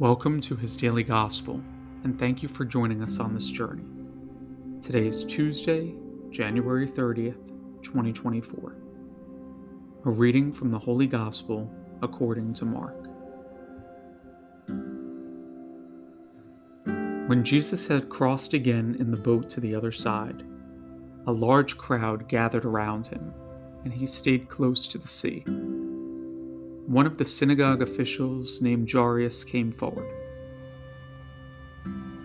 Welcome to His Daily Gospel, and thank you for joining us on this journey. Today is Tuesday, January 30th, 2024. A reading from the Holy Gospel according to Mark. When Jesus had crossed again in the boat to the other side, a large crowd gathered around him, and he stayed close to the sea. One of the synagogue officials named Jairus came forward.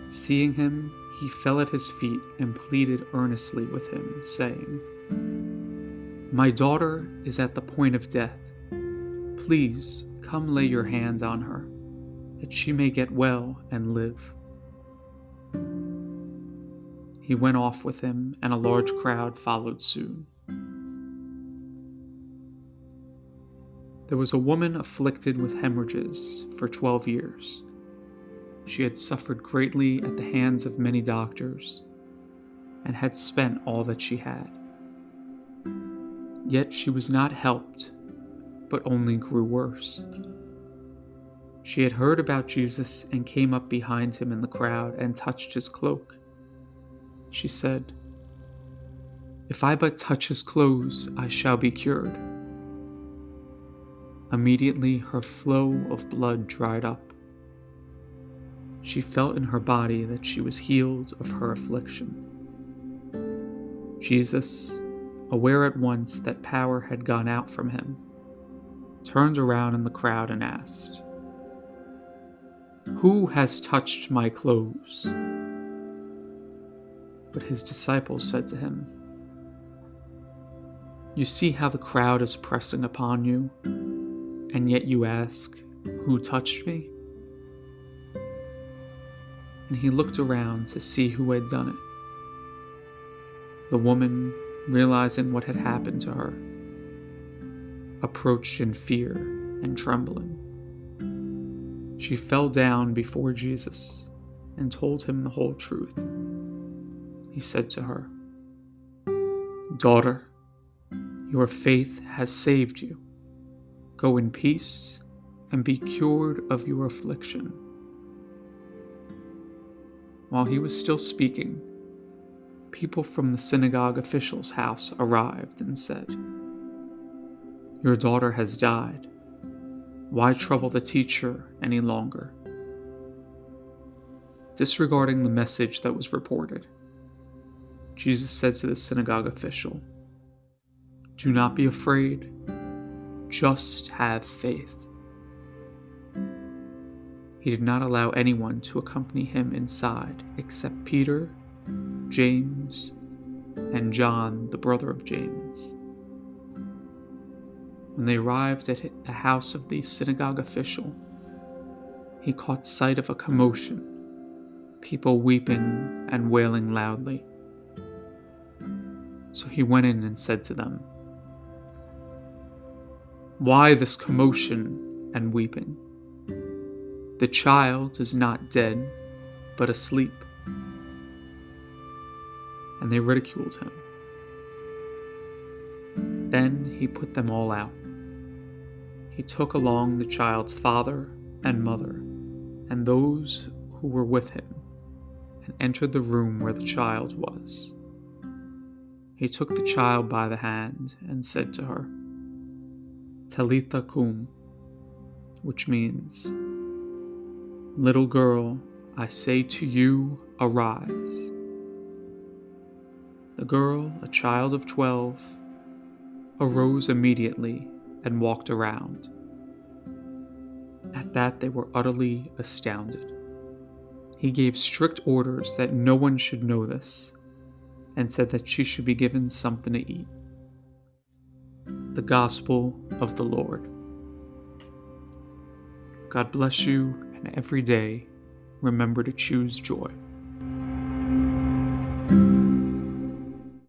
Seeing him, he fell at his feet and pleaded earnestly with him, saying, "My daughter is at the point of death. Please come lay your hand on her, that she may get well and live." He went off with him, and a large crowd followed soon. There was a woman afflicted with hemorrhages for 12 years. She had suffered greatly at the hands of many doctors and had spent all that she had. Yet she was not helped, but only grew worse. She had heard about Jesus and came up behind him in the crowd and touched his cloak. She said, "If I but touch his clothes, I shall be cured." Immediately her flow of blood dried up. She felt in her body that she was healed of her affliction. Jesus, aware at once that power had gone out from him, turned around in the crowd and asked, "Who has touched my clothes?" But his disciples said to him, "You see how the crowd is pressing upon you, and yet you ask, 'Who touched me?'" And he looked around to see who had done it. The woman, realizing what had happened to her, approached in fear and trembling. She fell down before Jesus and told him the whole truth. He said to her, "Daughter, your faith has saved you. Go in peace and be cured of your affliction." While he was still speaking, people from the synagogue official's house arrived and said, "Your daughter has died. Why trouble the teacher any longer?" Disregarding the message that was reported, Jesus said to the synagogue official, "Do not be afraid. Just have faith." He did not allow anyone to accompany him inside except Peter, James, and John, the brother of James. When they arrived at the house of the synagogue official, he caught sight of a commotion, people weeping and wailing loudly. So he went in and said to them, "Why this commotion and weeping? The child is not dead, but asleep." And they ridiculed him. Then he put them all out. He took along the child's father and mother and those who were with him and entered the room where the child was. He took the child by the hand and said to her, "Talitha cum," which means, "Little girl, I say to you, arise." The girl, a child of 12, arose immediately and walked around. At that they were utterly astounded. He gave strict orders that no one should know this, and said that she should be given something to eat. The Gospel of the Lord. God bless you, and every day remember to choose joy.